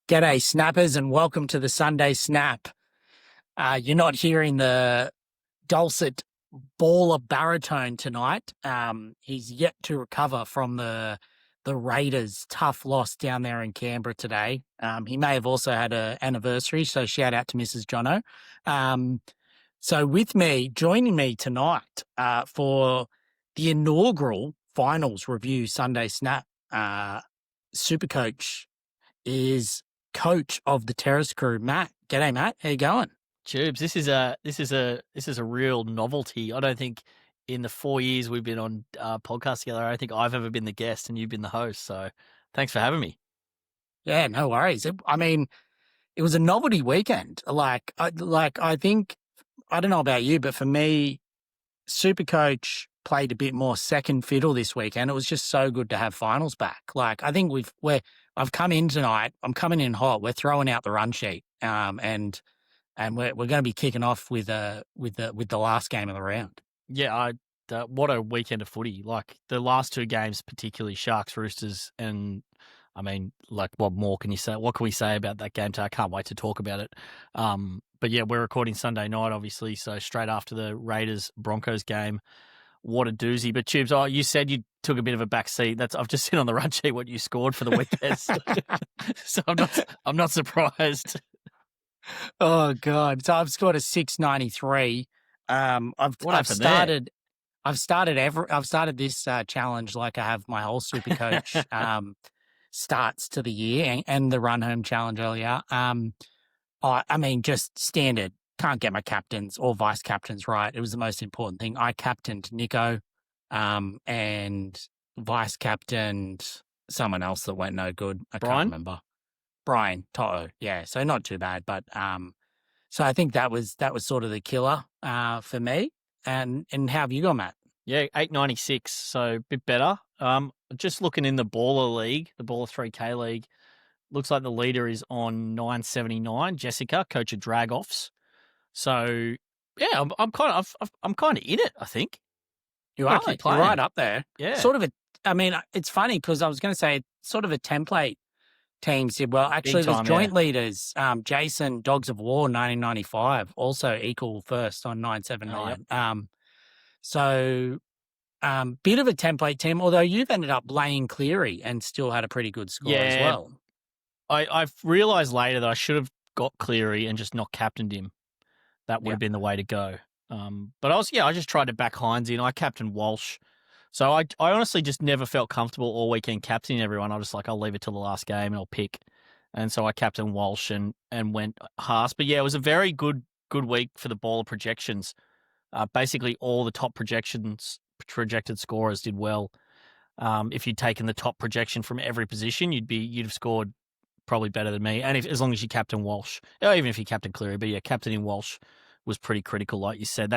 G'day, snappers, and welcome to the Sunday Snap. You're not hearing the dulcet baller baritone tonight. He's yet to recover from the Raiders' tough loss down there in Canberra today. He may have also had an anniversary, so shout out to Mrs. Jono. So with me, joining me tonight for the inaugural Finals Review Sunday Snap, SuperCoach is coach of the Terrace Crew, Matt. G'day, Matt. How you going? Tubes, this is a real novelty. I don't think in the 4 years we've been on podcast together, I don't think I've ever been the guest and you've been the host. So thanks for having me. Yeah, no worries. It was a novelty weekend. I think, I don't know about you, but for me, SuperCoach played a bit more second fiddle this weekend. It was just so good to have finals back. Like, I think I've come in tonight. I'm coming in hot. We're throwing out the run sheet, and we're going to be kicking off with the last game of the round. Yeah, what a weekend of footy! Like the last two games, particularly Sharks, Roosters, and I mean, like, what more can you say? What can we say about that game? I can't wait to talk about it. But yeah, we're recording Sunday night, obviously, so straight after the Raiders Broncos game. What a doozy! But Tubes, you said you took a bit of a back seat. I've just seen on the run sheet what you scored for the weekend, so I'm not surprised. Oh God! So I've scored a 693. I've started this challenge like I have my whole SuperCoach starts to the year and the run home challenge earlier. I mean, just standard. Can't get my captains or vice captains right. It was the most important thing. I captained Nico, and vice captained someone else that went no good. I can't remember. Brian Toto. Yeah, so not too bad, but so I think that was sort of the killer for me. And how have you gone, Matt? Yeah, 896, so a bit better. Just looking in the Baller League, the Baller 3K League, looks like the leader is on 979. Jessica, coach of Drag-Offs. So yeah, I'm kind of in it. I think You're right up there. Yeah, it's funny because I was going to say sort of a template teams did well. Actually, there's joint leaders. Jason, Dogs of War, 1995, also equal first on 979. Yep. So bit of a template team, although you've ended up laying Cleary and still had a pretty good score as well. I've realised later that I should have got Cleary and just not captained him. That would have been the way to go. But I just tried to back Hines in. I captained Walsh. So I honestly just never felt comfortable all weekend captaining everyone. I was like, I'll leave it till the last game and I'll pick. And so I captained Walsh and went Haas. But yeah, it was a very good week for the Baller projections. Basically all the top projected scorers did well. If you'd taken the top projection from every position, you'd have scored probably better than me. And as long as you captain Walsh, or even if you captain Cleary, but yeah, captaining Walsh was pretty critical, like you said.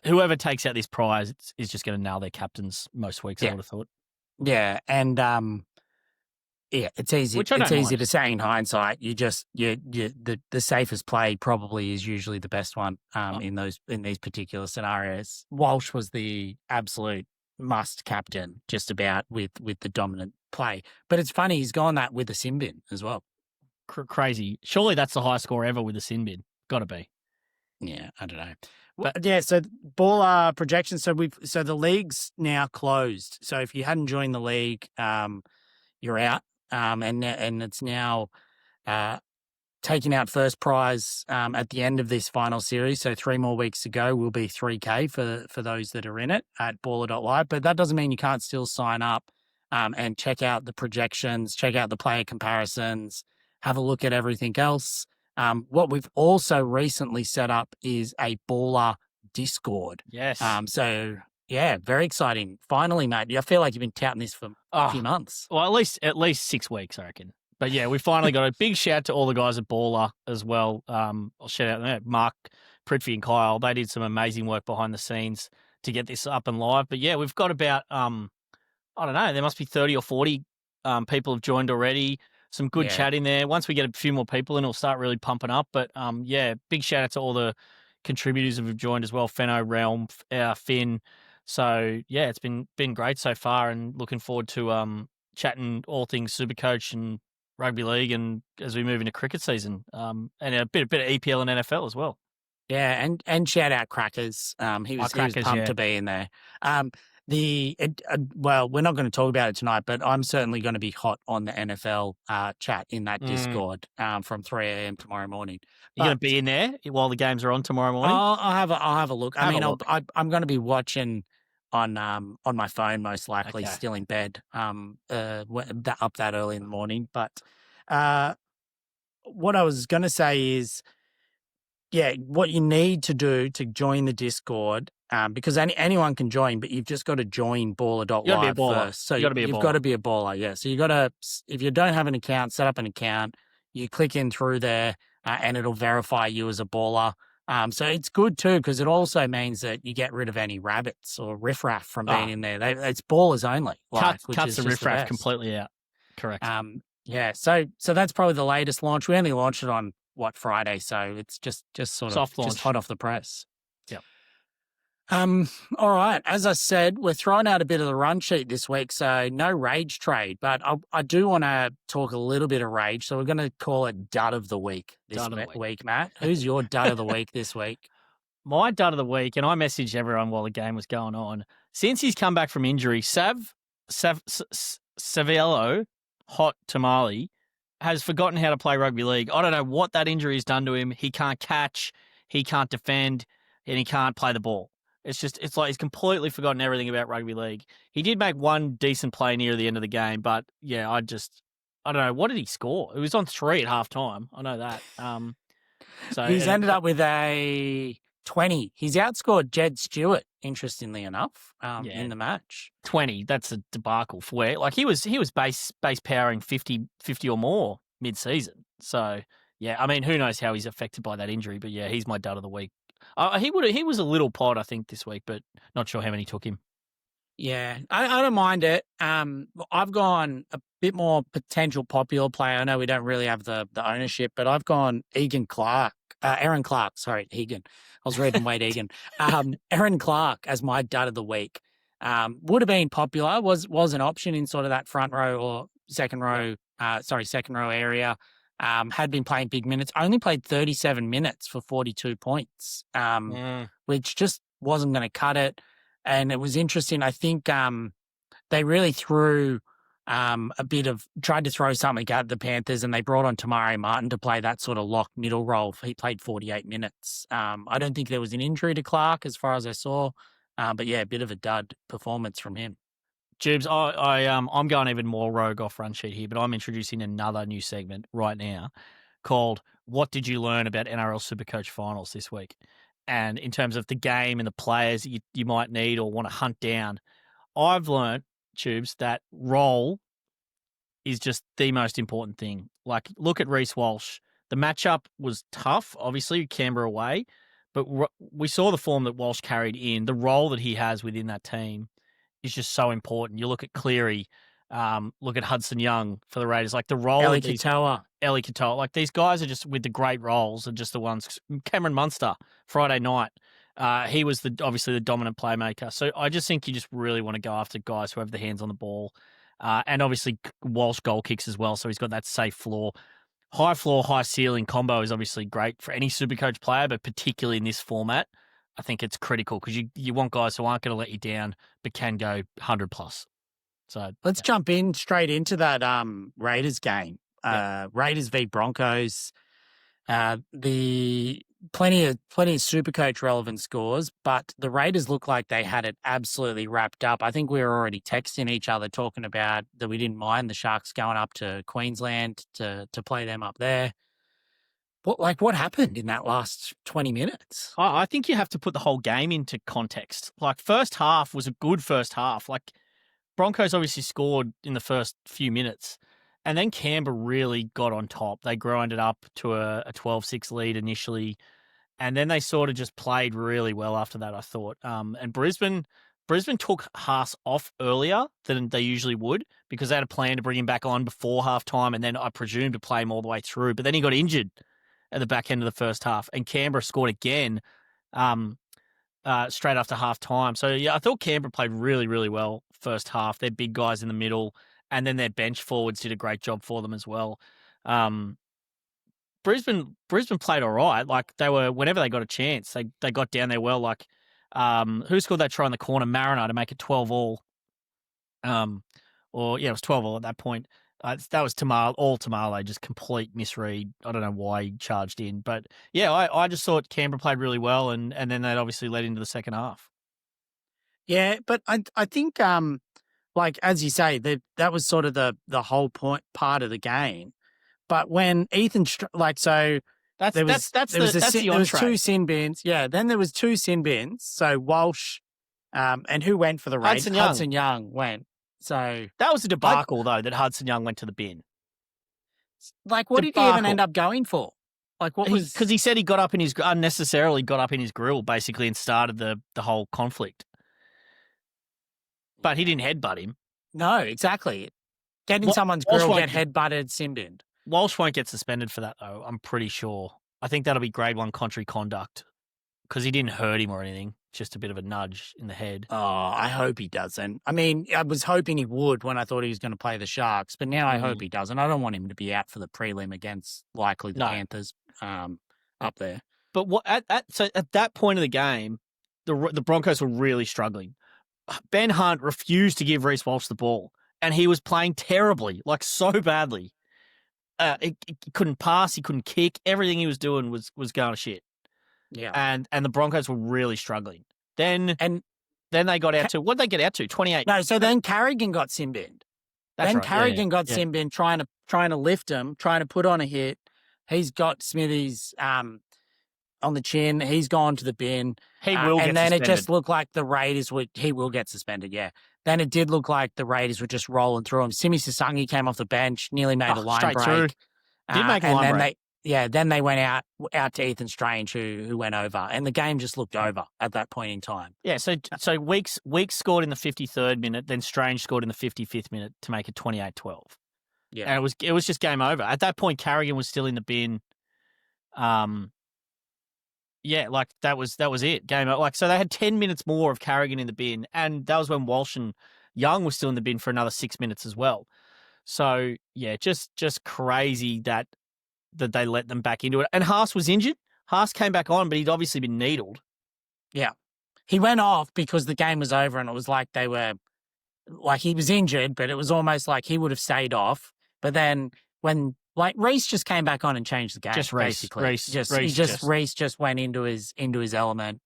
Whoever takes out this prize is just going to nail their captains most weeks. I would have thought. Yeah, and it's easy. It's easy to say in hindsight. The safest play probably is usually the best one in these particular scenarios. Walsh was the absolute must captain, just about with the dominant play. But it's funny he's gone that with a sin bin as well. Crazy. Surely that's the highest score ever with a sin bin. Got to be. Yeah, I don't know. But yeah, so Baller projections. So the league's now closed. So if you hadn't joined the league, you're out. And it's now taking out first prize at the end of this final series. So 3 more weeks to go will be 3K for those that are in it at baller.live. But that doesn't mean you can't still sign up and check out the projections, check out the player comparisons, have a look at everything else. What we've also recently set up is a Baller Discord. Yes. So yeah, very exciting. Finally, mate. I feel like you've been touting this for a few months. Well, at least 6 weeks, I reckon. But yeah, we finally got a big shout to all the guys at Baller as well. I'll shout out Mark, Prithvi and Kyle. They did some amazing work behind the scenes to get this up and live. But yeah, we've got about, I don't know, there must be 30 or 40 people have joined already. Some good chat in there. Once we get a few more people in, it'll start really pumping up. But yeah, big shout out to all the contributors who have joined as well. Fenno, Realm, Finn. So yeah, it's been great so far and looking forward to chatting all things SuperCoach and rugby league and as we move into cricket season, and a bit of EPL and NFL as well. Yeah, and shout out Crackers. He was Crackers, pumped yeah. to be in there. Well, we're not going to talk about it tonight, but I'm certainly going to be hot on the NFL chat in that Discord from 3 a.m. tomorrow morning. You're going to be in there while the games are on tomorrow morning? I'll have a look. I'm going to be watching on my phone most likely, still in bed, up that early in the morning. But what I was going to say is, yeah, what you need to do to join the Discord, because anyone can join, but you've just got to join baller.live first. So you've got to be a baller, yeah. So you got to, if you don't have an account, set up an account. You click in through there, and it'll verify you as a baller. So it's good too, because it also means that you get rid of any rabbits or riffraff from being in there. It's ballers only. Cuts the riffraff completely out. Correct. Yeah. So that's probably the latest launch. We only launched it on Friday, so it's just sort soft of launch. Just hot off the press. Yep. All right. As I said, we're throwing out a bit of the run sheet this week, so no rage trade, but I do want to talk a little bit of rage, so we're going to call it dud of the week this week, Matt. Who's your dud of the week this week? My dud of the week, and I messaged everyone while the game was going on. Since he's come back from injury, Saviello, Hot Tamale, has forgotten how to play rugby league. I don't know what that injury has done to him. He can't catch, he can't defend, and he can't play the ball. It's like he's completely forgotten everything about rugby league. He did make one decent play near the end of the game, but yeah, I don't know. What did he score? It was on 3 at halftime. I know that. So he's ended up with a 20. He's outscored Jed Stewart, interestingly enough, in the match. 20. That's a debacle for where, like, he was base powering 50 or more mid-season. So yeah, I mean, who knows how he's affected by that injury? But yeah, he's my dud of the week. He was a little pod, I think, this week, but not sure how many took him. Yeah, I don't mind it. I've gone a bit more potential popular player. I know we don't really have the ownership, but I've gone Aaron Clark. Sorry, Egan. I was reading Wade Egan. Aaron Clark as my dud of the week. Would have been popular, was an option in sort of that front row or second row area. Had been playing big minutes, only played 37 minutes for 42 points, which just wasn't going to cut it. And it was interesting. I think they really threw tried to throw something at the Panthers, and they brought on Tamari Martin to play that sort of lock middle role. He played 48 minutes. I don't think there was an injury to Clark as far as I saw, but yeah, a bit of a dud performance from him. Jubes, I'm going even more rogue off run sheet here, but I'm introducing another new segment right now called "What Did You Learn About NRL SuperCoach Finals this week?" And in terms of the game and the players you might need or want to hunt down, I've learned, Tubes, that role is just the most important thing. Like, look at Reece Walsh. The matchup was tough, obviously, Canberra away, but we saw the form that Walsh carried in. The role that he has within that team is just so important. You look at Cleary, look at Hudson Young for the Raiders. Like, the role Eli Katoa. Like, these guys are just with the great roles and just the ones. Cameron Munster, Friday night. He was obviously the dominant playmaker. So I just think you just really want to go after guys who have the hands on the ball. And obviously Walsh goal kicks as well. So he's got that safe floor. High floor, high ceiling combo is obviously great for any Supercoach player, but particularly in this format, I think it's critical because you want guys who aren't going to let you down, but can go 100 plus. So let's jump in straight into that Raiders game. Raiders v Broncos. The plenty of Supercoach relevant scores, but the Raiders look like they had it absolutely wrapped up. I think we were already texting each other talking about that we didn't mind the Sharks going up to Queensland to play them up there. What happened in that last 20 minutes? I think you have to put the whole game into context. Like, first half was a good first half. Like, Broncos obviously scored in the first few minutes. And then Canberra really got on top. They grinded up to a 12-6 lead initially. And then they sort of just played really well after that, I thought. And Brisbane took Haas off earlier than they usually would because they had a plan to bring him back on before halftime and then I presume to play him all the way through. But then he got injured at the back end of the first half. And Canberra scored again straight after halftime. So, yeah, I thought Canberra played really, really well first half. They're big guys in the middle. and then their bench forwards did a great job for them as well. Brisbane played all right. Like they were, whenever they got a chance, they got down there well. Like who scored that try in the corner? Mariner to make it 12-all. It was 12-all at that point. That was Tamale, just complete misread. I don't know why he charged in, but yeah, I just thought Canberra played really well, and then that obviously led into the second half. Yeah, but I think like as you say, that was sort of the whole part of the game. But when Ethan That's the there was entree. 2 sin bins. Yeah, then there was 2 sin bins. So Walsh, and who went for the race? Hudson Young went. So that was a debacle though that Hudson Young went to the bin. Like, what did he even end up going for? Like, what was? Because he said he unnecessarily got up in his grill basically and started the whole conflict. But he didn't headbutt him. No, exactly. Getting someone's grill, get headbutted, sin binned. Walsh won't get suspended for that though. I'm pretty sure. I think that'll be grade 1 contrary conduct because he didn't hurt him or anything. Just a bit of a nudge in the head. Oh, I hope he doesn't. I mean, I was hoping he would when I thought he was going to play the Sharks, but now I hope he doesn't. I don't want him to be out for the prelim against likely the Panthers up there. But at that point of the game, the Broncos were really struggling. Ben Hunt refused to give Reece Walsh the ball, and he was playing terribly, like so badly. He couldn't pass, he couldn't kick. Everything he was doing was going to shit. Yeah, and the Broncos were really struggling. Then they got out to, what did they get out to? 28. No, so then Carrigan got sin binned. Carrigan got sin binned, trying to lift him, trying to put on a hit. He's got Smithies on the chin. He's gone to the bin. He will get suspended. And then it just looked like the Raiders he will get suspended, yeah. Then it did look like the Raiders were just rolling through him. Simi Sasangi came off the bench, nearly made a line break. Through. Did make a line break. Then they went out to Ethan Strange, who went over, and the game just looked over at that point in time. Yeah, so Weeks scored in the 53rd minute, then Strange scored in the 55th minute to make it 28-12. Yeah, and it was just game over. At that point, Carrigan was still in the bin. Like that was it. Game over. Like so, they had 10 minutes more of Carrigan in the bin, and that was when Walsh and Young were still in the bin for another 6 minutes as well. So yeah, just crazy that they let them back into it. And Haas was injured. Haas came back on, but he'd obviously been needled. Yeah. He went off because the game was over and it was like he was injured, but it was almost like he would have stayed off. But then when Reece just came back on and changed the game. Just Reece. Basically. Reece just went into his element.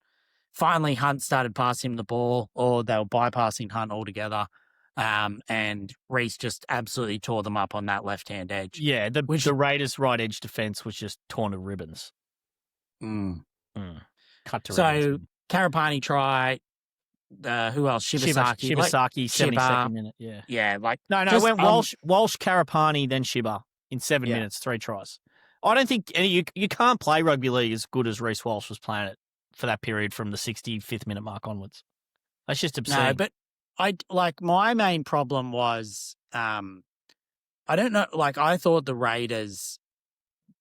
Finally, Hunt started passing him the ball, or they were bypassing Hunt altogether. And Reece just absolutely tore them up on that left-hand edge. Yeah, the Raiders' right edge defense was just torn to ribbons. Cut to ribbons. So, Karapani try. Who else? Shibasaki. Shibasaki, 72nd minute, yeah. Yeah, No, it went Walsh, Karapani, then Shiba in 7 minutes, 3 tries. I don't think you can't play rugby league as good as Reece Walsh was playing it for that period from the 65th minute mark onwards. That's just obscene. No, but my main problem was, I don't know, I thought the Raiders,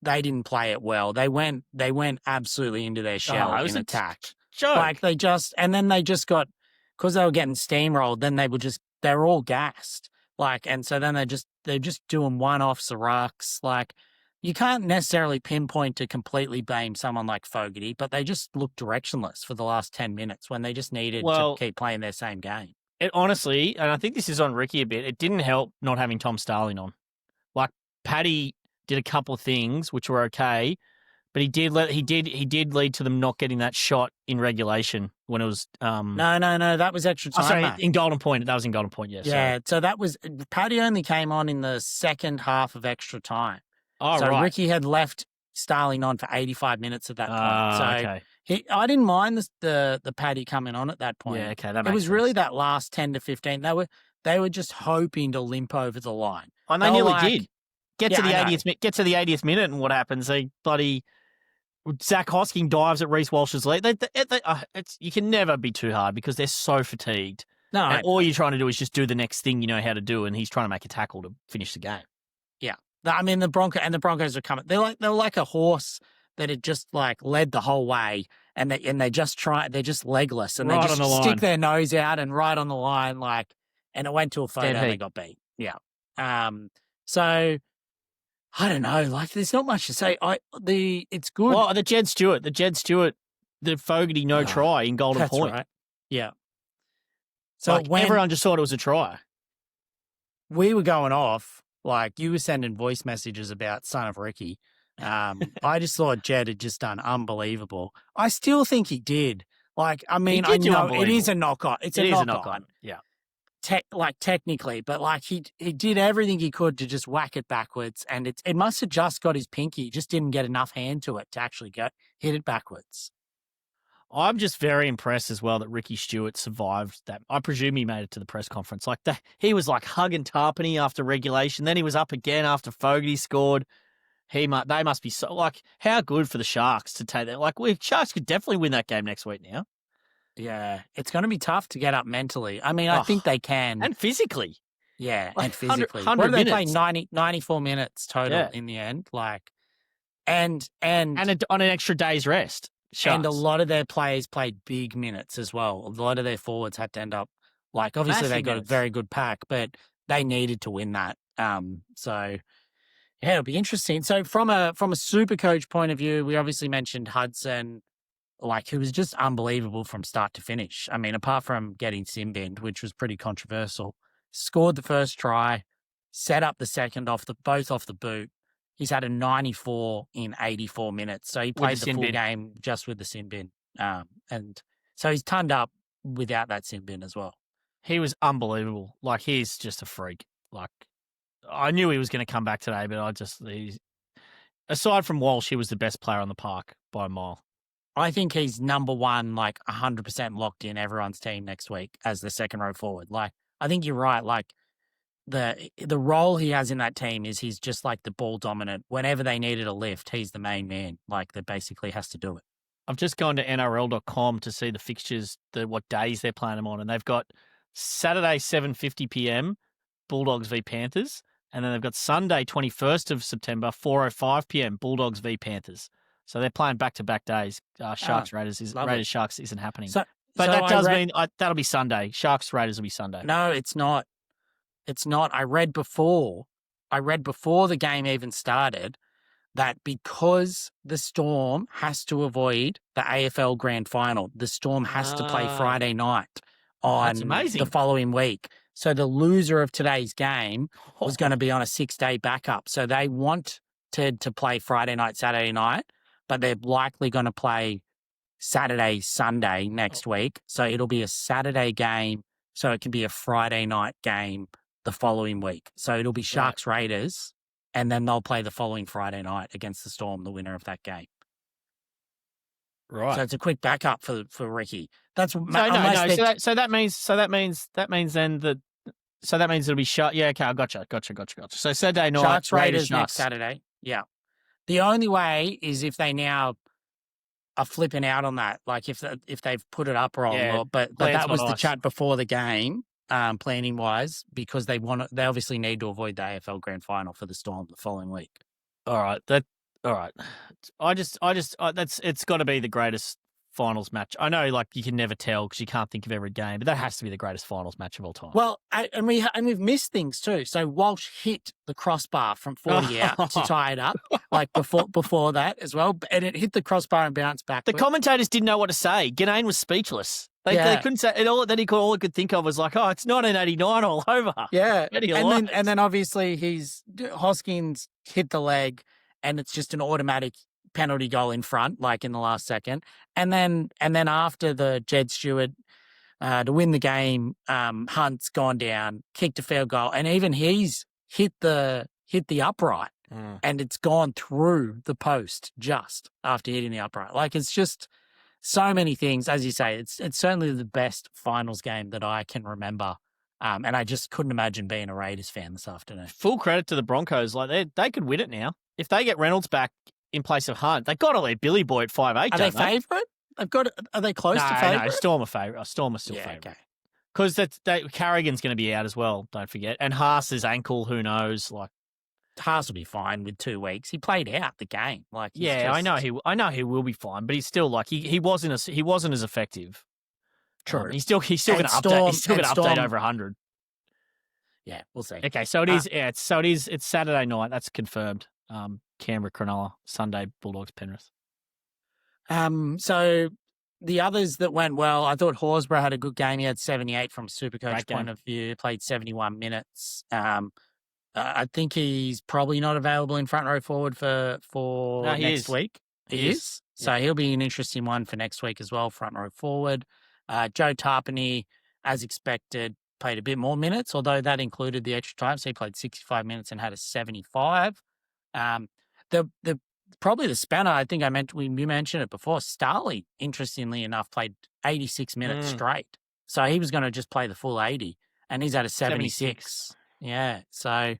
they didn't play it well. They went absolutely into their shell in attack. Joke. And then they just got, because they were getting steamrolled, then they were all gassed. And so then they're just doing one-offs, the rucks. You can't necessarily pinpoint to completely blame someone like Fogarty, but they just looked directionless for the last 10 minutes when they just needed to keep playing their same game. It honestly, and I think this is on Ricky a bit, it didn't help not having Tom Starling on. Paddy did a couple of things which were okay, but he did lead to them not getting that shot in regulation when it was No, that was extra time. In Golden Point. That was in Golden Point, yes. Yeah, so that was Paddy only came on in the second half of extra time. Oh, so right. Ricky had left Starling on for 85 minutes at that point. So okay. I didn't mind the Paddy coming on at that point. Yeah, okay, that makes It was sense. really that last 10 to 15. They were just hoping to limp over the line. And they nearly did. Get to the 80th minute, and what happens? Zach Hosking dives at Reece Walsh's leg. You can never be too hard because they're so fatigued. No, and all you're trying to do is just do the next thing you know how to do, and he's trying to make a tackle to finish the game. Yeah, I mean the Broncos are coming. They're like a horse that had just led the whole way, and they're just legless, and right they just on the stick line. their nose out and right on the line, and it went to a photo and they got beat. Yeah. So I don't know. Like, there's not much to say. It's good. Well, the Jed Stewart, the Fogarty no try in Golden That's Point. right. Yeah. So like, everyone just thought it was a try. We were going off, like you were sending voice messages about Son of Ricky. I just thought Jed had just done unbelievable. I still think he did. Like, I mean, I know it is a knock on. It is a knock on. Yeah. Technically, but like he did everything he could to just whack it backwards, and it must have just got his pinky. He just didn't get enough hand to it to actually hit it backwards. I'm just very impressed as well that Ricky Stewart survived that. I presume he made it to the press conference. Like that, he was like hugging Tarpany after regulation. Then he was up again after Fogarty scored. They must be so like how good for the Sharks to take that. Like Sharks could definitely win that game next week now. Yeah, it's going to be tough to get up mentally. I mean, I think they can. And physically. Yeah, like and physically. 100 what did they play? minutes. 94 minutes total in the end. Like, and on an extra day's rest. Sharks. And a lot of their players played big minutes as well. A lot of their forwards had to end up, like, obviously they got a very good pack, but they needed to win that. So yeah, it'll be interesting. So from a SuperCoach point of view, we obviously mentioned Hudson, like, who was just unbelievable from start to finish. I mean, apart from getting sin-binned, which was pretty controversial, scored the first try, set up the second both off the boot. He's had a 94 in 84 minutes. So he played the full game just with the sin bin. And so he's turned up without that sin bin as well. He was unbelievable. Like, he's just a freak. Like, I knew he was going to come back today, but aside from Walsh, he was the best player on the park by a mile. I think he's number one, like 100% locked in everyone's team next week as the second row forward. Like, I think you're right. Like, the role he has in that team is he's just like the ball dominant. Whenever they needed a lift, he's the main man. Like, that basically has to do it. I've just gone to NRL.com to see the fixtures, what days they're playing them on, and they've got Saturday 7:50 p.m. Bulldogs v Panthers, and then they've got Sunday 21st of September 4:05 p.m. Bulldogs v Panthers. So they're playing back-to-back days. Sharks Raiders Sharks isn't happening. But that does mean that'll be Sunday. Sharks Raiders will be Sunday. No, it's not. It's not. I read before the game even started that because the Storm has to avoid the AFL Grand Final, the Storm has to play Friday night on the following week. So the loser of today's game was going to be on a 6-day backup. So they want to play Friday night, Saturday night, but they're likely going to play Saturday, Sunday next week. So it'll be a Saturday game. So it can be a Friday night game the following week. So it'll be Sharks Raiders, and then they'll play the following Friday night against the Storm, the winner of that game. Right. So it's a quick backup for Ricky. That's So that means it'll be shut. Yeah, okay, I gotcha. So Saturday night, Sharks Raiders next Saturday. Yeah. The only way is if they now are flipping out on that, like if they've put it up wrong. Yeah, but that was the chat before the game. Planning wise, because they obviously need to avoid the AFL Grand Final for the Storm the following week. All right. It's got to be the greatest finals match. I know, like, you can never tell because you can't think of every game, but that has to be the greatest finals match of all time. Well, we've missed things too. So Walsh hit the crossbar from 40 out to tie it up, like before that as well, and it hit the crossbar and bounced back. The commentators didn't know what to say. Ganane was speechless. They couldn't say it. All he could think of was like, "Oh, it's 1989 all over." Yeah, and then obviously Hoskins hit the leg, and it's just an automatic penalty goal in front, like in the last second. And then after the Jed Stewart to win the game, Hunt's gone down, kicked a field goal, and even he's hit the upright, and it's gone through the post just after hitting the upright. Like, it's just so many things. As you say, it's certainly the best finals game that I can remember. And I just couldn't imagine being a Raiders fan this afternoon. Full credit to the Broncos. Like, they could win it now. If they get Reynolds back in place of Hunt, they've got to leave Billy Boy at 5'8". Are they favourite? Are they close to favourite? No, Storm are favourite. Storm are still favourite. Because Carrigan's going to be out as well, don't forget. And Haas's ankle, who knows? Like, Haas will be fine with 2 weeks. He played out the game. Like, I know he will be fine, but he's still like he wasn't as effective. True. He's still going to update. He's still going to update over 100. yeah, we'll see. Okay, so it is. Yeah, It's Saturday night. That's confirmed. Canberra, Cronulla, Sunday, Bulldogs, Penrith. So the others that went well, I thought Horsburgh had a good game. He had 78 from SuperCoach point of view. Played 71 minutes. I think he's probably not available in front row forward for next week. He is. So he'll be an interesting one for next week as well, front row forward. Joe Tarpany, as expected, played a bit more minutes, although that included the extra time. So he played 65 minutes and had a 75. The probably the spanner, I think we mentioned it before, Starley, interestingly enough, played 86 minutes straight. So he was going to just play the full 80, and he's at a 76. Yeah, so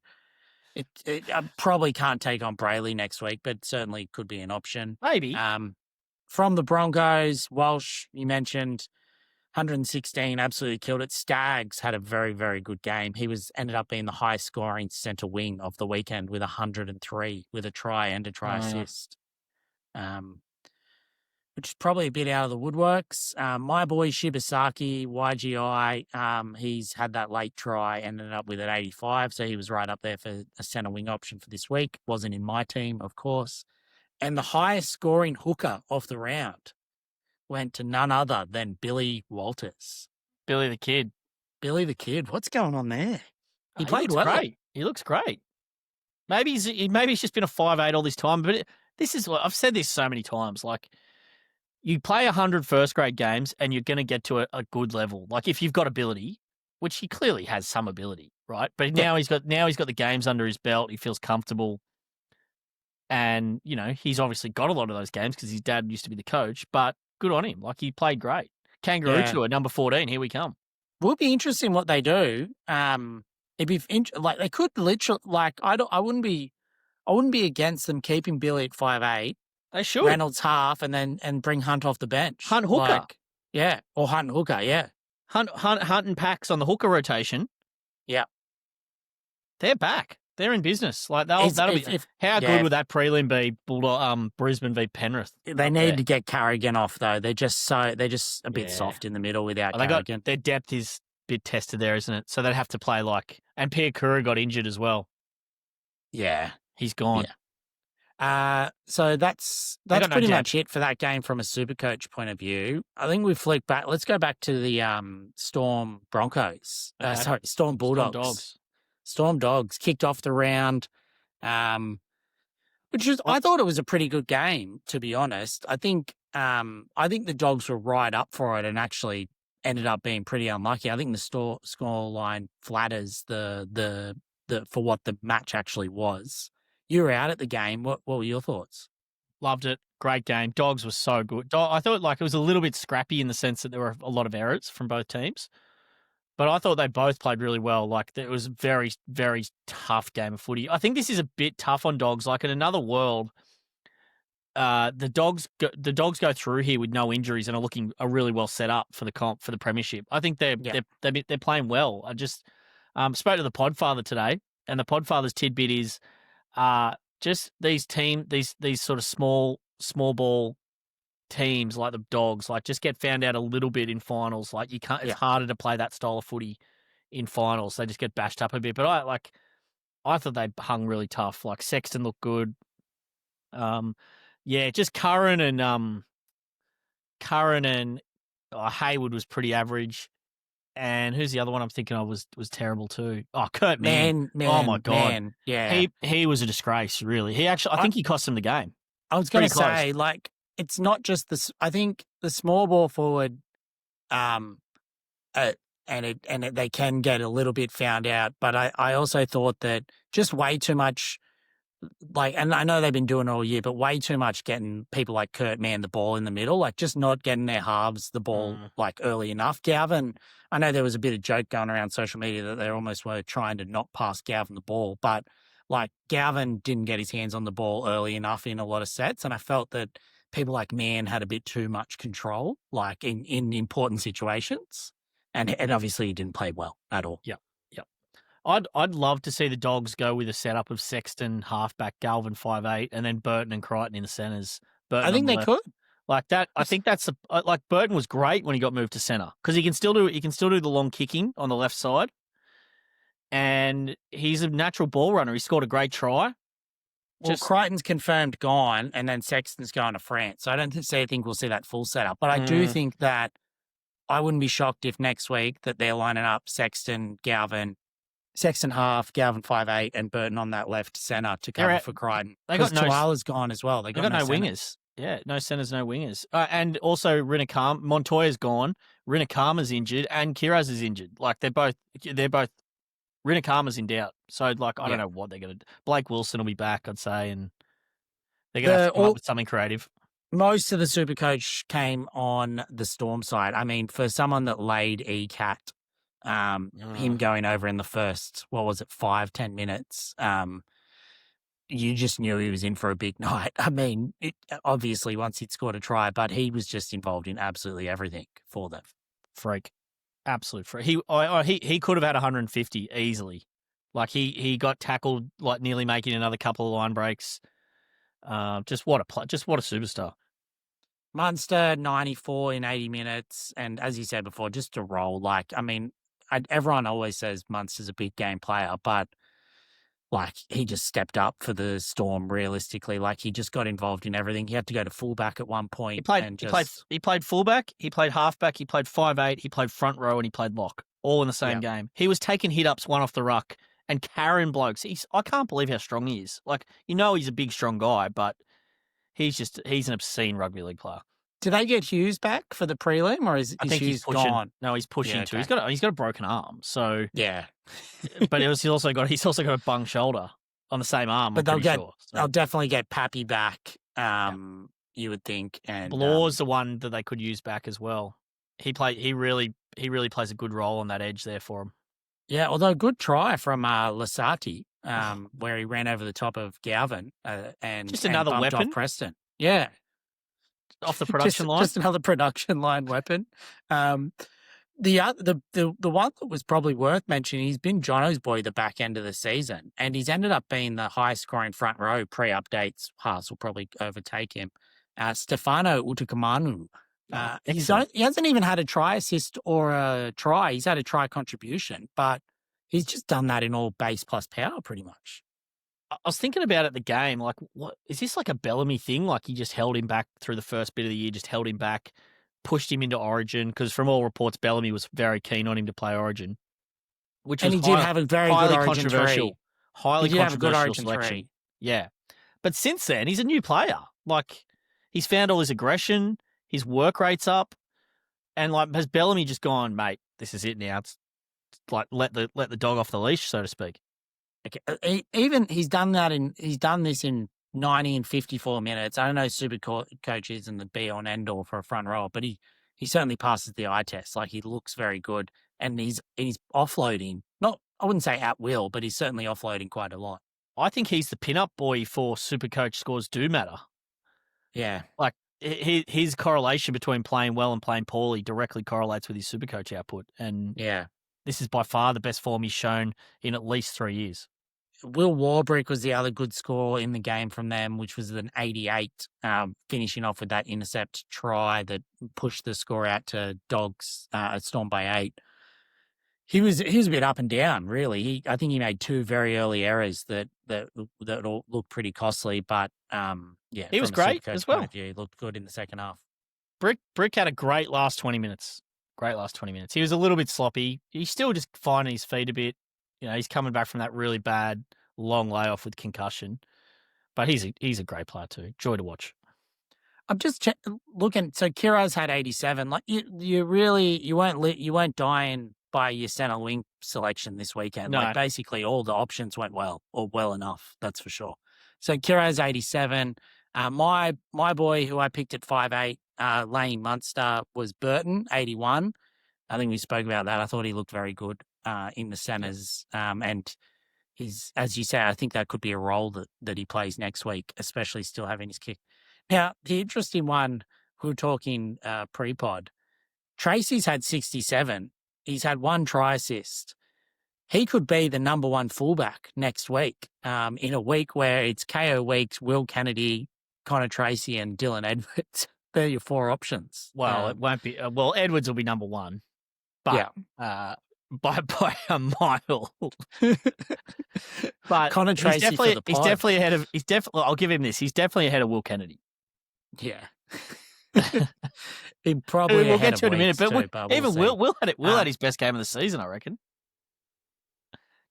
I probably can't take on Brayley next week, but certainly could be an option. Maybe. From the Broncos, Walsh, you mentioned, 116, absolutely killed it. Staggs had a very, very good game. He ended up being the highest scoring centre wing of the weekend with 103, with a try and a try assist. Which is probably a bit out of the woodworks. My boy Shibasaki, YGI, he's had that late try, ended up with an 85, so he was right up there for a centre wing option for this week. Wasn't in my team, of course. And the highest scoring hooker of the round went to none other than Billy Walters. Billy the Kid. Billy the Kid. What's going on there? He played well. Great. He looks great. Maybe he's just been a 5'8" all this time, but this is what I've said this so many times. Like, you play 100 first grade games and you're going to get to a good level. Like, if you've got ability, which he clearly has some ability, right? But now he's got the games under his belt. He feels comfortable. And, he's obviously got a lot of those games because his dad used to be the coach, but good on him. Like, he played great. Kangaroo Tour, number 14. Here we come. Will be interesting what they do. It'd be they could literally, I wouldn't be against them keeping Billy at 5'8". They should. Reynolds half and bring Hunt off the bench. Hunt hooker. Or Hunt hooker, yeah. Hunt and Pax on the hooker rotation. Yeah. They're back. They're in business. Like, how good would that prelim be? Brisbane v Penrith. They need to get Carrigan off though. They're just a bit soft in the middle without Carrigan. Their depth is a bit tested there, isn't it? So they'd have to play and Pierre Kura got injured as well. Yeah, he's gone. Yeah. So that's pretty much it for that game from a Supercoach point of view. I think we flick back. Let's go back to the Storm Broncos. Storm Bulldogs. Storm Dogs kicked off the round, which is, I thought it was a pretty good game, to be honest. I think the Dogs were right up for it and actually ended up being pretty unlucky. I think the score line flatters the for what the match actually was. You were out at the game. What were your thoughts? Loved it. Great game. Dogs was so good. I thought it was a little bit scrappy in the sense that there were a lot of errors from both teams. But I thought they both played really well. It was a very, very tough game of footy. I think this is a bit tough on Dogs. Like, in another world, the Dogs go through here with no injuries and are really well set up for the premiership. I think they're playing well. I just spoke to the Podfather today, and the Podfather's tidbit is just these sort of small ball teams like the Dogs, just get found out a little bit in finals. Like, you can't. It's harder to play that style of footy in finals. They just get bashed up a bit. But I thought they hung really tough. Like, Sexton looked good. Just Curran and Hayward was pretty average. And who's the other one I'm thinking of was terrible too? Oh, Kurt Mann. Oh my God. Man. Yeah. He was a disgrace, really. I think he cost him the game. I was going to say, it's not just this. I think the small ball forward, they can get a little bit found out. But I also thought that just way too much, and I know they've been doing it all year, but way too much getting people like Kurt Mann the ball in the middle, just not getting their halves the ball early enough. Galvin, I know there was a bit of joke going around social media that they almost were trying to not pass Galvin the ball, but Galvin didn't get his hands on the ball early enough in a lot of sets, and I felt that people like Mann had a bit too much control, in important situations, and obviously he didn't play well at all. Yep. I'd love to see the Dogs go with a setup of Sexton halfback, Galvin 5'8", and then Burton and Crichton in the centres. I think they could. Like that. I think that's Burton was great when he got moved to centre because he can still do the long kicking on the left side, and he's a natural ball runner. He scored a great try. Well, Crichton's confirmed gone, and then Sexton's going to France. So I don't think we'll see that full setup. But I do think that I wouldn't be shocked if next week that they're lining up Sexton, Galvin, Sexton half, Galvin 5'8", and Burton on that left centre to cover for Crichton. Because Tuala's gone as well. They got no wingers. Yeah, no centres, no wingers. And also Montoya's gone, Rinakama's injured, and Kiraz is injured. Like they're both Rinakama's in doubt. So I don't know what they're going to do. Blake Wilson will be back, I'd say, and they're going to have to come up with something creative. Most of the Supercoach came on the Storm side. I mean, for someone that laid ECAT, him going over in the first, 5-10 minutes, you just knew he was in for a big night. I mean, obviously once he'd scored a try, but he was just involved in absolutely everything for them. Freak. Absolute freak. He could have had 150 easily. Like he got tackled, like nearly making another couple of line breaks. Just what a superstar. Munster 94 in 80 minutes, and as you said before, just a roll. Like, I mean, everyone always says Munster's a big game player, but like he just stepped up for the Storm. Realistically, like he just got involved in everything. He had to go to fullback at one point. He played fullback. He played halfback. He played 5'8". He played front row, and he played lock, all in the same game. He was taking hit ups one off the ruck and carrying blokes. I can't believe how strong he is. Like, he's a big, strong guy, but he's an obscene rugby league player. Do they get Hughes back for the prelim, or is Hughes he's pushing, gone? No, he's pushing too. He's got a broken arm, so yeah. But he's also got a bung shoulder on the same arm. But they'll definitely get Pappy back. You would think, and Blaw's the one that they could use back as well. He really plays a good role on that edge there for him. Yeah, although good try from Lasati, where he ran over the top of Galvin and just another weapon off Preston. Yeah. Off the production line, just another production line weapon. The one that was probably worth mentioning, he's been Jono's boy the back end of the season, and he's ended up being the highest scoring front row pre-updates. Haas will probably overtake him. Stefano Utukamanu. He hasn't even had a try assist or a try. He's had a try contribution, but he's just done that in all base plus power pretty much. I was thinking about it the game, like, what is this, like a Bellamy thing? Like he just held him back through the first bit of the year, just held him back, pushed him into Origin, because from all reports, Bellamy was very keen on him to play Origin, he did have a very good Origin three. Highly controversial selection. Three. Yeah, but since then he's a new player. Like he's found all his aggression, his work rate's up, and like has Bellamy just gone, mate? This is it now. It's like let the dog off the leash, so to speak. Okay. Even he's done this in 90 and 54 minutes. I don't know Supercoach isn't the be on end all for a front row, but he certainly passes the eye test. Like he looks very good, and he's offloading. Not, I wouldn't say at will, but he's certainly offloading quite a lot. I think he's the pin-up boy for Supercoach scores do matter. Yeah. Like his correlation between playing well and playing poorly directly correlates with his Supercoach output. And yeah, this is by far the best form he's shown in at least 3 years. Will Warbrick was the other good score in the game from them, which was an 88, finishing off with that intercept try that pushed the score out to Dogs at Storm by 8. He was a bit up and down, really. I think he made 2 very early errors that all looked pretty costly, but he was great as well. He looked good in the second half. Brick had a great last 20 minutes. He was a little bit sloppy. He's still just finding his feet a bit. He's coming back from that really bad long layoff with concussion, but he's a great player too. Joy to watch. I'm just looking. So Kiraz had 87. Like you weren't dying by your center wing selection this weekend. No. Like basically all the options went well or well enough. That's for sure. So Kiraz 87. My boy who I picked at 5'8", Lane Munster, was Burton 81. I think we spoke about that. I thought he looked very good in the centres. And he's, as you say, I think that could be a role that he plays next week, especially still having his kick. Now, the interesting one, we were talking pre-pod, Tracy's had 67. He's had 1 try assist. He could be the number 1 fullback next week, in a week where it's KO weeks, Will Kennedy, Connor Tracy, and Dylan Edwards. They're your 4 options. Well, it won't be. Well, Edwards will be number 1. But by a mile. But Connor Tracy for the pod. he's definitely ahead of. He's definitely. I'll give him this. He's definitely ahead of Will Kennedy. Yeah. He probably We'll ahead get to it in a minute. Weeks But too, we'll even see. Will had his best game of the season, I reckon.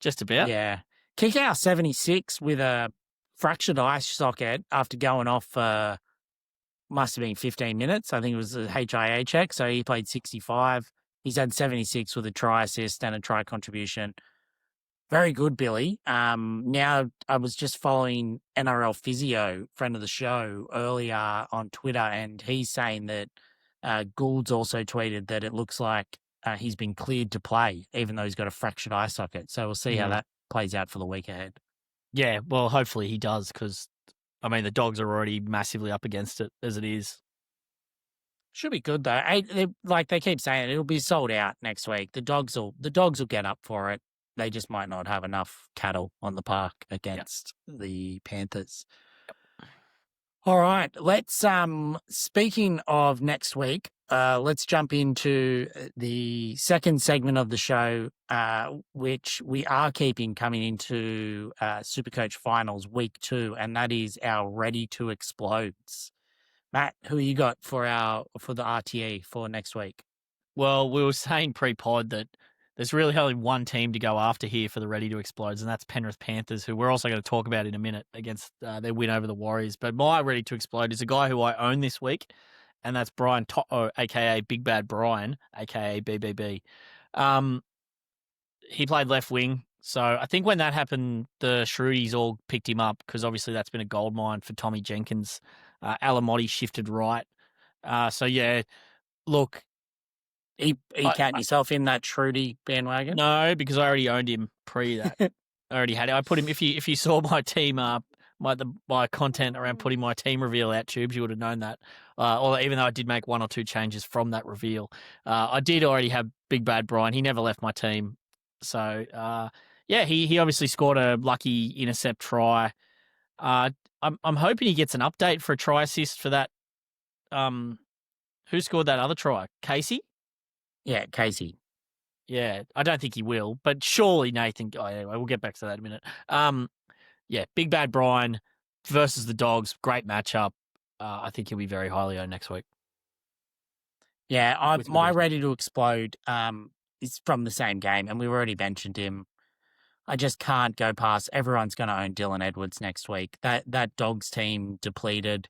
Just about. Yeah. Kick out 76 with a fractured eye socket after going off must have been 15 minutes. I think it was a HIA check. So he played 65. He's had 76 with a try assist and a try contribution. Very good, Billy. Now I was just following NRL Physio, friend of the show, earlier on Twitter, and he's saying that Gould's also tweeted that it looks like he's been cleared to play, even though he's got a fractured eye socket. So we'll see how that plays out for the week ahead. Yeah, well, hopefully he does, because I mean the Dogs are already massively up against it as it is. Should be good though. Like they keep saying, it'll be sold out next week. The dogs will get up for it. They just might not have enough cattle on the park against the Panthers. All right, let's speaking of next week, let's jump into the second segment of the show, which we are keeping coming into SuperCoach Finals week 2, and that is our Ready to Explodes. Matt, who you got for the RTE for next week? Well, we were saying pre-pod that there's really only one team to go after here for the Ready to Explodes, and that's Penrith Panthers, who we're also going to talk about in a minute against their win over the Warriors. But my Ready to Explode is a guy who I own this week, and that's Brian To'o, a.k.a. Big Bad Brian, a.k.a. BBB. He played left wing, so I think when that happened, the Shrudies all picked him up, because obviously that's been a goldmine for Tommy Jenkins. Alamotti shifted right. So, yeah, look. He counting yourself in that Trudy bandwagon? No, because I already owned him pre that. I already had it. I put him. If you saw my team my content around putting my team reveal out tubes, you would have known that. Or even though I did make 1 or 2 changes from that reveal, I did already have Big Bad Brian. He never left my team, so yeah, he obviously scored a lucky intercept try. I'm hoping he gets an update for a try assist for that. Who scored that other try? Casey. Yeah, Casey. Yeah, I don't think he will, but surely Nathan. Oh, anyway, we'll get back to that in a minute. Yeah, Big Bad Brian versus the Dogs, great matchup. I think he'll be very highly owned next week. Yeah, my Ready to Explode is from the same game, and we've already mentioned him. I just can't go past. Everyone's going to own Dylan Edwards next week. That Dogs team depleted.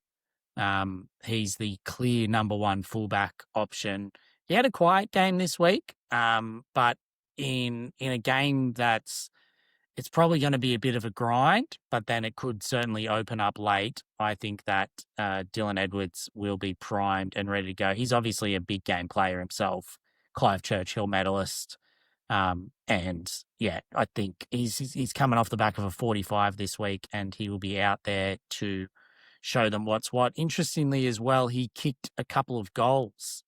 He's the clear number 1 fullback option. He had a quiet game this week, but in a game it's probably going to be a bit of a grind, but then it could certainly open up late. I think that Dylan Edwards will be primed and ready to go. He's obviously a big game player himself, Clive Churchill medalist. And yeah, I think he's coming off the back of a 45 this week, and he will be out there to show them what's what. Interestingly as well, he kicked a couple of goals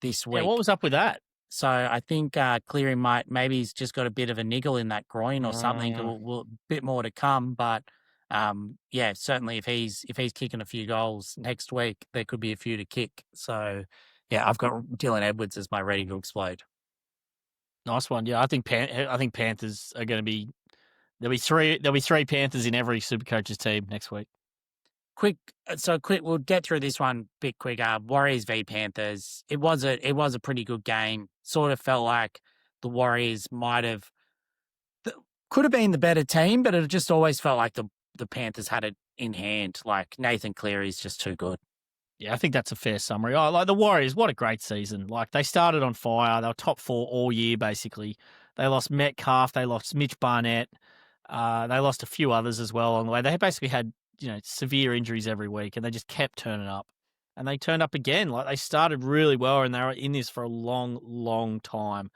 this week. Yeah, what was up with that? So I think Cleary maybe he's just got a bit of a niggle in that groin or something. A bit more to come, but yeah, certainly if he's kicking a few goals next week, there could be a few to kick. So yeah, I've got Dylan Edwards as my Ready to Explode. Nice one. Yeah, I think Panthers are going to be. There'll be 3 Panthers in every Supercoach's team next week. Quick. We'll get through this one a bit quicker. Warriors v Panthers. It was a pretty good game. Sort of felt like the Warriors could have been the better team, but it just always felt like the Panthers had it in hand. Like Nathan Cleary's just too good. Yeah, I think that's a fair summary. Oh, like the Warriors, what a great season. Like they started on fire. They were top 4 all year, basically. They lost Metcalf. They lost Mitch Barnett. They lost a few others as well along the way. They basically had, severe injuries every week, and they just kept turning up. And they turned up again. Like they started really well, and they were in this for a long, long time.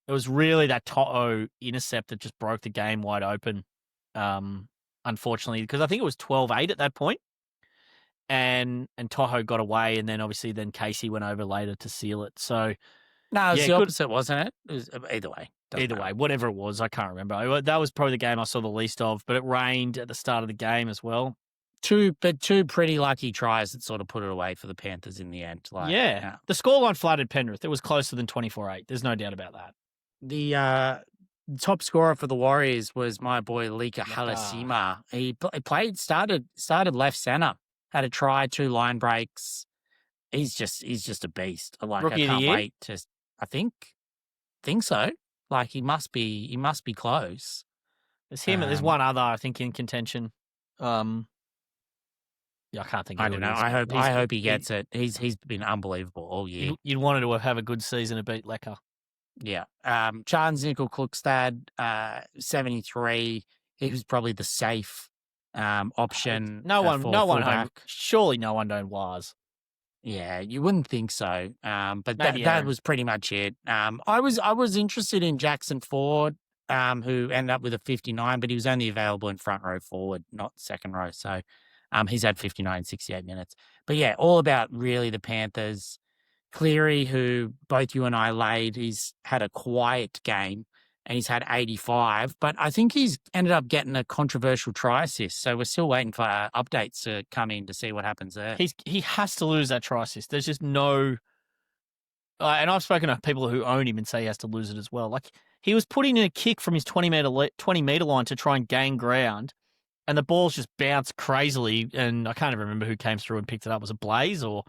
It was really that To'o intercept that just broke the game wide open, unfortunately, because I think it was 12-8 at that point. And Toho got away, and then obviously Casey went over later to seal it. So no, it was the opposite, wasn't it? It was either way. Either way, whatever it was, I can't remember. That was probably the game I saw the least of, but it rained at the start of the game as well. Two pretty lucky tries that sort of put it away for the Panthers in the end. The scoreline flattered Penrith. It was closer than 24-8. There's no doubt about that. The top scorer for the Warriors was my boy Lika Leka. Halasima. He started left center, had a try, 2 line breaks. He's just a beast. Like, I Rookie of the can't year? wait to. I think so. Like, he must be close. There's him. There's one other, I think, in contention. Yeah, I can't think of I who don't it know. is. I hope he gets it. He's been unbelievable all year. You'd wanted to have a good season to beat Lecker. Yeah. Charles Nickel Klukstad, 73. He was probably the safe option. No one fullback. Surely no one known was. Yeah, you wouldn't think so. But Maybe that Aaron. was pretty much it. I was interested in Jackson Ford, who ended up with a 59, but he was only available in front row forward, not second row. So he's had 59, 68 minutes. But yeah, all about really the Panthers. Cleary, who both you and I laid, he's had a quiet game and he's had 85, but I think he's ended up getting a controversial try assist. So we're still waiting for updates to come in to see what happens there. He has to lose that try assist. There's just no. And I've spoken to people who own him and say he has to lose it as well. Like, he was putting in a kick from his 20-meter line to try and gain ground, and the balls just bounced crazily. And I can't even remember who came through and picked it up. Was it Blaze or?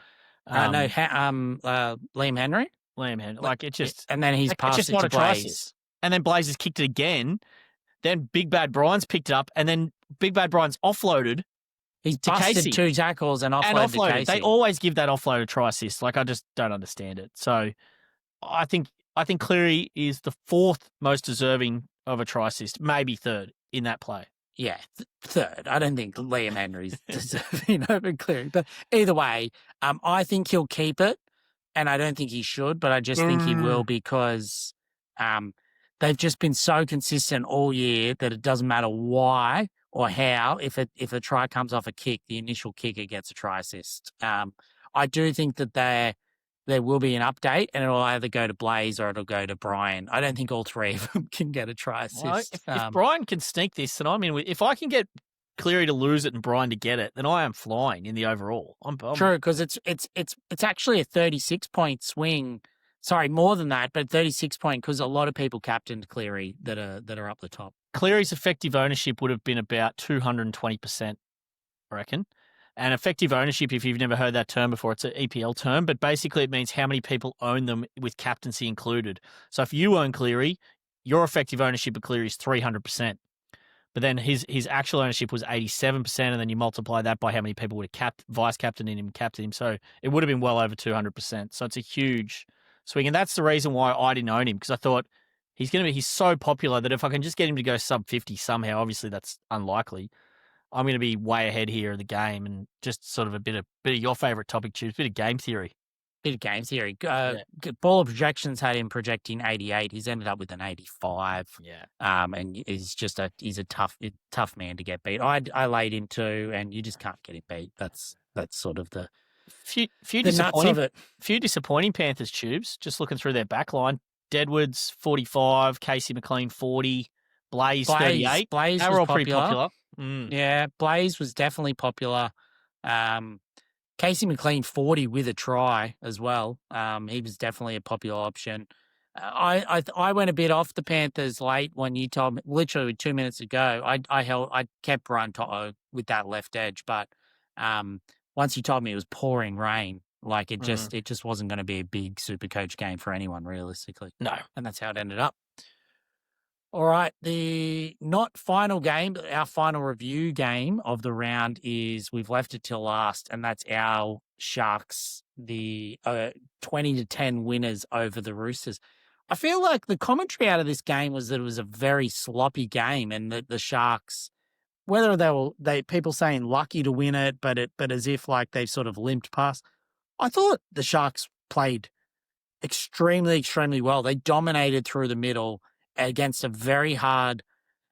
No, Liam Henry. Liam Henry. Like, it just. And then he's passed it to Blaze. And then Blaze has kicked it again. Then Big Bad Brian's picked it up, and then Big Bad Brian's offloaded. He's to busted Casey. 2 tackles and offloaded to Casey. They always give that offload a try assist. Like, I just don't understand it. So I think Cleary is the 4th most deserving of a try assist, maybe 3rd in that play. Yeah, 3rd. I don't think Liam Henry's deserving over Cleary. But either way, I think he'll keep it, and I don't think he should, but I just think he will because they've just been so consistent all year that it doesn't matter why or how. If a try comes off a kick, the initial kicker gets a try assist. I do think that there will be an update, and it'll either go to Blaze or it'll go to Brian. I don't think all 3 of them can get a try assist. Well, if Brian can sneak this, then if I can get Cleary to lose it and Brian to get it, then I am flying in the overall. I'm True, because it's actually a 36-point swing. Sorry, more than that, but 36-point because a lot of people captained Cleary that are up the top. Cleary's effective ownership would have been about 220%, I reckon. And effective ownership, if you've never heard that term before, it's an EPL term, but basically it means how many people own them with captaincy included. So if you own Cleary, your effective ownership of Cleary is 300%. But then his actual ownership was 87%, and then you multiply that by how many people would have vice-captained him and captained him. So it would have been well over 200%. So it's a huge swing. And that's the reason why I didn't own him, because I thought he's so popular that if I can just get him to go sub 50 somehow, obviously that's unlikely, I'm going to be way ahead here of the game. And just sort of a bit of your favourite topic, Tubes, bit of game theory. Bit of game theory. Baller projections had him projecting 88. He's ended up with an 85. Yeah. And he's a tough man to get beat. I laid him too, and you just can't get him beat. That's sort of the nuts of it. Few disappointing Panthers, Tubes. Just looking through their back line. Deadwood's 45, Casey McLean 40, Blaze 38. Blaze they was were all popular. pretty popular. Mm. Yeah, Blaze was definitely popular. Casey McLean 40 with a try as well. He was definitely a popular option. I went a bit off the Panthers late when you told me, literally 2 minutes ago. I kept Brian Toto with that left edge, but once you told me it was pouring rain, like it just wasn't going to be a big SuperCoach game for anyone realistically. No, and that's how it ended up. All right, the not final game, but our final review game of the round is we've left it till last, and that's our Sharks, the 20-10 winners over the Roosters. I feel like the commentary out of this game was that it was a very sloppy game, and that the Sharks, whether they people saying lucky to win it, but as if like they've sort of limped past. I thought the Sharks played extremely, extremely well. They dominated through the middle against a very hard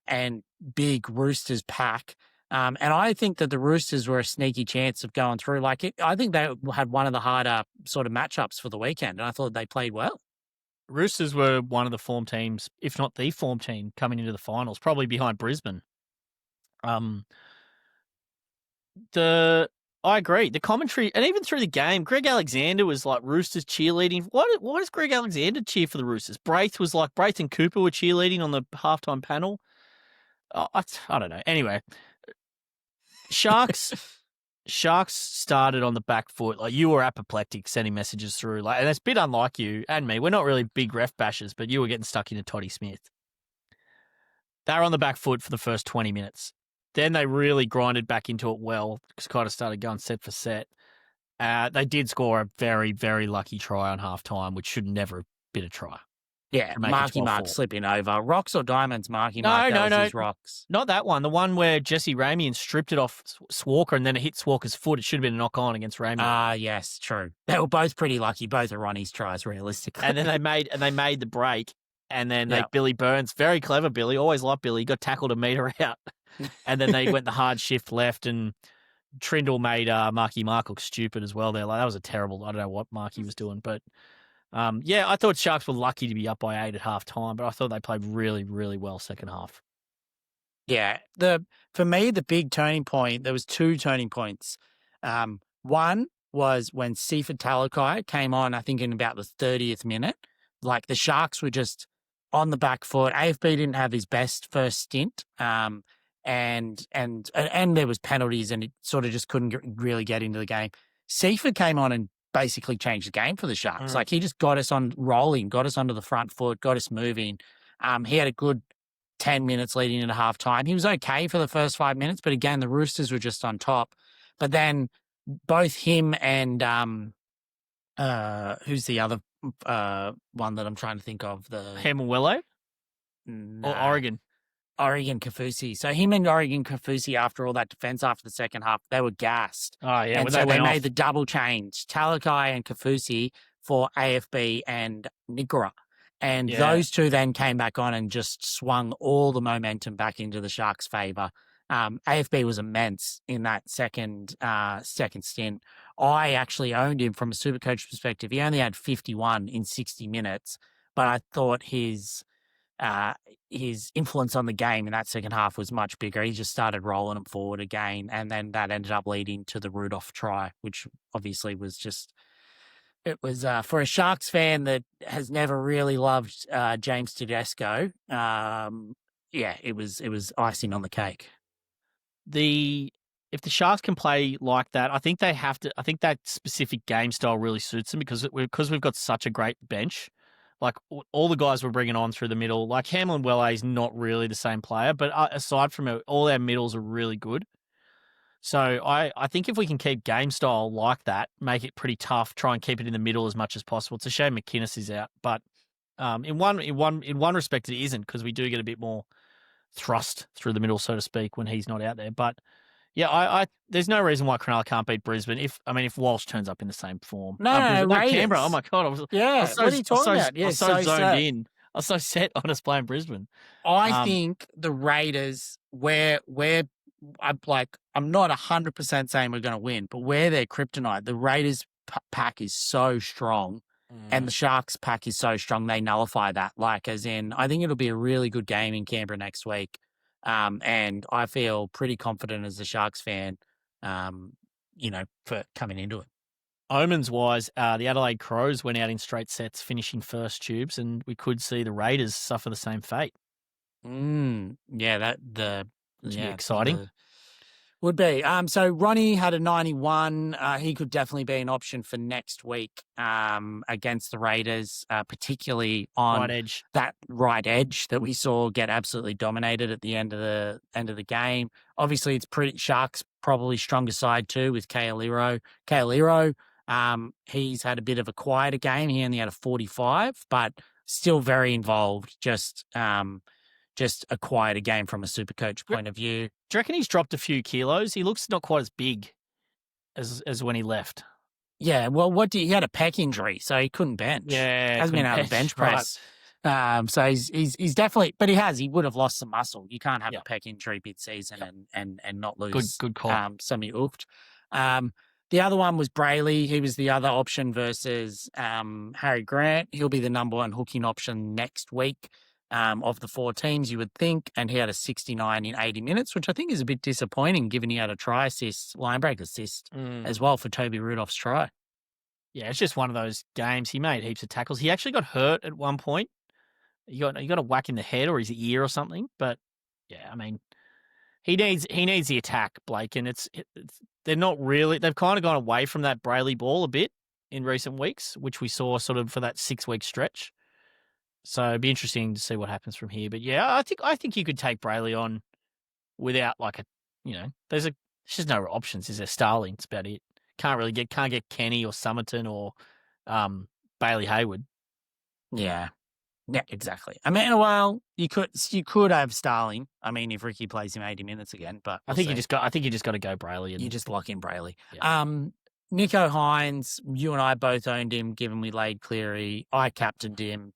and big Roosters pack. And I think that the Roosters were a sneaky chance of going through. I think they had one of the harder sort of matchups for the weekend, and I thought they played well. Roosters were one of the form teams, if not the form team, coming into the finals, probably behind Brisbane. I I agree. The commentary, and even through the game, Greg Alexander was like Roosters cheerleading. Why does Greg Alexander cheer for the Roosters? Braith and Cooper were cheerleading on the halftime panel. I don't know. Anyway, Sharks started on the back foot. Like, you were apoplectic sending messages through. Like, and it's a bit unlike you and me. We're not really big ref bashers, but you were getting stuck into Toddy Smith. They were on the back foot for the first 20 minutes. Then they really grinded back into it well, because kind of started going set for set. They did score a very, very lucky try on halftime, which should never have been a try. Yeah, Marky Mark slipping over. Rocks or diamonds, Marky Mark? No. His rocks. Not that one. The one where Jesse Ramian stripped it off Swarker and then it hit Swarker's foot. It should have been a knock-on against Ramian. Yes, true. They were both pretty lucky. Both are Ronnie's tries, realistically. And then they made the break. And then Billy Burns, very clever Billy, always liked Billy, got tackled a metre out. And then they went the hard shift left, and Trindle made Marky Mark look stupid as well there. Like, that was a terrible, I don't know what Marky was doing. But, I thought Sharks were lucky to be up by 8 at half time, but I thought they played really, really well second half. Yeah. For me, the big turning point, there was 2 turning points. One was when Sifa Talakai came on, I think in about the 30th minute. Like, the Sharks were just on the back foot. AFB didn't have his best first stint. And there was penalties, and it sort of just couldn't really get into the game. Sifa came on and basically changed the game for the Sharks. Like, he just got us on rolling, got us onto the front foot, got us moving. He had a good 10 minutes leading into half time. He was okay for the first 5 minutes, but again, the Roosters were just on top. But then both him and who's the other one that I'm trying to think of? The Hemawello? Or Oregon? Oregon Kafusi. So him and Oregon Kafusi, after all that defense after the second half, they were gassed. Oh, yeah. And so they made the double change, Talakai and Kafusi for AFB and Nigra. And those two then came back on and just swung all the momentum back into the Sharks' favour. AFB was immense in that second stint. I actually owned him from a SuperCoach perspective. He only had 51 in 60 minutes, but I thought his influence on the game in that second half was much bigger. He just started rolling them forward again, and then that ended up leading to the Rudolph try, which obviously was just... It was for a Sharks fan that has never really loved James Tedesco. It was icing on the cake. If the Sharks can play like that, I think they have to. I think that specific game style really suits them because we've got such a great bench. Like, all the guys we're bringing on through the middle, like Hamlin Welle is not really the same player, but aside from it, all our middles are really good. So I think if we can keep game style like that, make it pretty tough, try and keep it in the middle as much as possible. It's a shame McInnes is out, but in one respect it isn't, because we do get a bit more thrust through the middle, so to speak, when he's not out there. But yeah, I there's no reason why Cronulla can't beat Brisbane if Walsh turns up in the same form. No, Canberra. Oh my god, what are you talking about? Yeah, I was so zoned in. I was so set on us playing Brisbane. I think the Raiders, I'm not 100% saying we're going to win, but where they're kryptonite, the Raiders pack is so strong, and the Sharks pack is so strong, they nullify that. Like, as in, I think it'll be a really good game in Canberra next week. And I feel pretty confident as a Sharks fan, for coming into it. Omens-wise, the Adelaide Crows went out in straight sets, finishing first tubes, and we could see the Raiders suffer the same fate. Yeah, Which would be exciting. Would be. So Ronnie had a 91. He could definitely be an option for next week against the Raiders, particularly on that right edge that we saw get absolutely dominated at the end of the game. Obviously, it's Sharks probably stronger side too with Kaoliro. He's had a bit of a quieter game. He only had a 45, but still very involved. Just a quieter game from a SuperCoach point of view. Do you reckon he's dropped a few kilos? He looks not quite as big as when he left. Yeah, well, he had a pec injury, so he couldn't bench. Yeah, hasn't been able to bench press. Right. So he's definitely, but he would have lost some muscle. You can't have a pec injury mid-season and not lose. Good call. Some oofed. The other one was Brayley. He was the other option versus Harry Grant. He'll be the number one hooking option next week. of the 4 teams, you would think, and he had a 69 in 80 minutes, which I think is a bit disappointing given he had a try assist, line break assist as well for Toby Rudolph's try. Yeah, it's just one of those games. He made heaps of tackles. He actually got hurt at one point. He got a whack in the head or his ear or something. But yeah, I mean, he needs the attack, Blake, and it's they're not really. They've kind of gone away from that Brayley ball a bit in recent weeks, which we saw sort of for that 6-week stretch. So it'd be interesting to see what happens from here. But yeah, I think you could take Brayley on without like there's just no options. Is there Starling? That's about it. Can't get Kenny or Summerton or Bailey Hayward. Yeah. Yeah, exactly. I mean, well, you could have Starling. I mean, if Ricky plays him 80 minutes again, but I think you just got to go Brayley. And you just lock in Brayley. Yeah. Nicho Hines, you and I both owned him, given we laid Cleary. I captained him.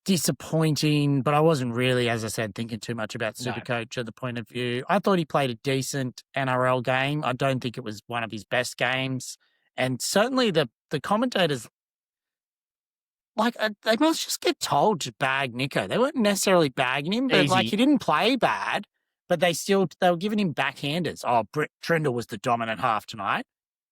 Disappointing, but I wasn't really, as I said, thinking too much about SuperCoach at the point of view. I thought he played a decent NRL game. I don't think it was one of his best games. And certainly the commentators, like, they must just get told to bag Nicho. They weren't necessarily bagging him, but like, he didn't play bad, but they were giving him backhanders. Oh, Trindle was the dominant half tonight.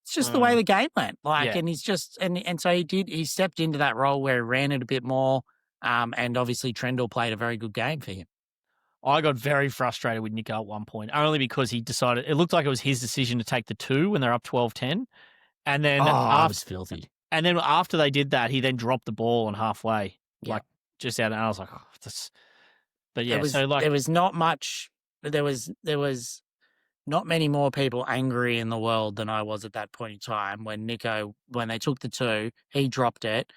It's just the way the game went. Like, and he's just, and so he stepped into that role where he ran it a bit more. And obviously Trendall played a very good game for him. I got very frustrated with Nico at one point, only because he decided, it looked like it was his decision to take the 2 when they're up 12-10. And then it was filthy. And then after they did that, he then dropped the ball on halfway, like just out. And I was like, oh, this. But yeah, there was not much. There was not many more people angry in the world than I was at that point in time when they took the 2, he dropped it,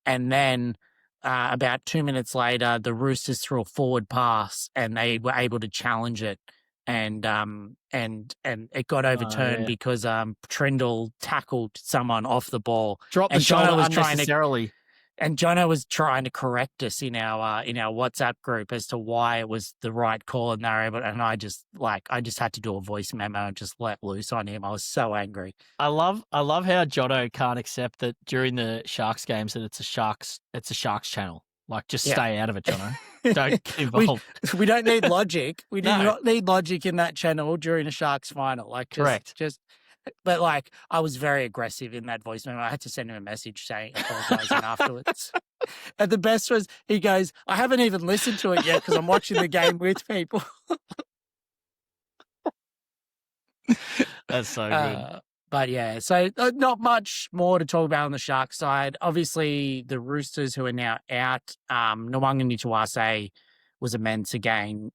and then. About 2 minutes later, the Roosters threw a forward pass and they were able to challenge it, and it got overturned because Trindall tackled someone off the ball. Dropped the shoulder unnecessarily. And Jono was trying to correct us in our WhatsApp group as to why it was the right call, and they were able. And I just had to do a voice memo and just let loose on him. I was so angry. I love how Jono can't accept that during the Sharks games that it's a Sharks channel. Like, just stay out of it, Jono. Don't get involved. we don't need logic. We do not need logic in that channel during a Sharks final. Like, correct. But like, I was very aggressive in that voice memo. I had to send him a message saying apologizing afterwards. And the best was, he goes, I haven't even listened to it yet because I'm watching the game with people. That's so good. But yeah, so not much more to talk about on the Sharks side. Obviously, the Roosters, who are now out, Nwanga Nituase was immense again.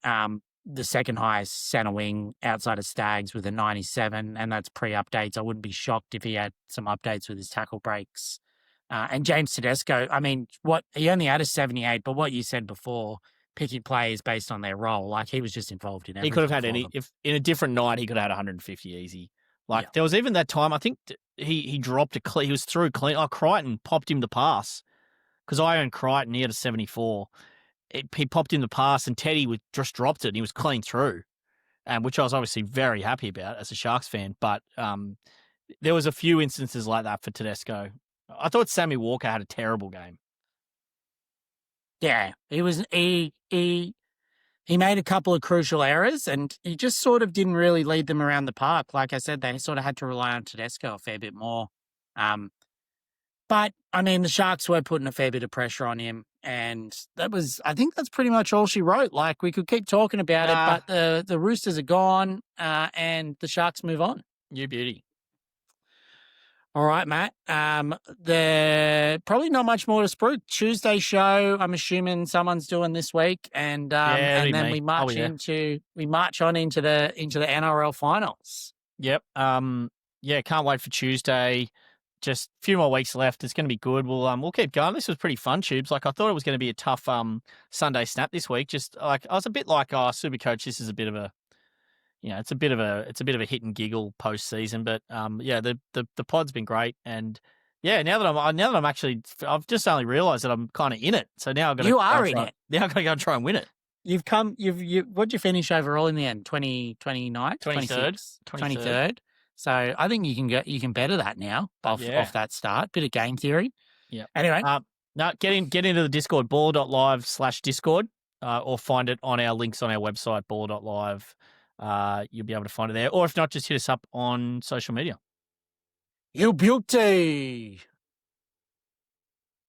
The second highest centre wing outside of Stags with a 97, and that's pre-updates. I wouldn't be shocked if he had some updates with his tackle breaks. And James Tedesco, I mean, he only had a 78, but what you said before, picking players based on their role, like, he was just involved in everything. He could have had if in a different night, he could have had 150 easy. Like, there was even that time, I think he dropped he was through clean. Oh, Crichton popped him the pass because I owned Crichton. He had a 74. He popped in the pass and Teddy just dropped it and he was clean through, which I was obviously very happy about as a Sharks fan. But there was a few instances like that for Tedesco. I thought Sammy Walker had a terrible game. Yeah, he made a couple of crucial errors and he just sort of didn't really lead them around the park. Like I said, they sort of had to rely on Tedesco a fair bit more. But, I mean, the Sharks were putting a fair bit of pressure on him, and I think that's pretty much all she wrote. Like, we could keep talking about it, but the Roosters are gone, and the Sharks move on. You beauty. All right, Matt. There probably not much more to spruik. Tuesday show, I'm assuming someone's doing this week, and then we march on into the NRL Finals. Yep. Can't wait for Tuesday. Just a few more weeks left. It's going to be good. We'll keep going. This was pretty fun, Tubes. Like, I thought it was going to be a tough Sunday snap this week. Just like, I was a bit like, SuperCoach, this is a bit of a, it's a bit of a hit and giggle post season. But the pod's been great, and now that I'm actually, I've just only realised that I'm kind of in it. So now I'm going to it. Now I'm going to go and try and win it. What'd you finish overall in the end? 29th? 23rd. So I think you can better that now off that start. Bit of game theory. Yeah. Anyway, No, get into the Discord, baller.live/Discord, or find it on our links on our website, baller.live. You'll be able to find it there. Or if not, just hit us up on social media. You beauty.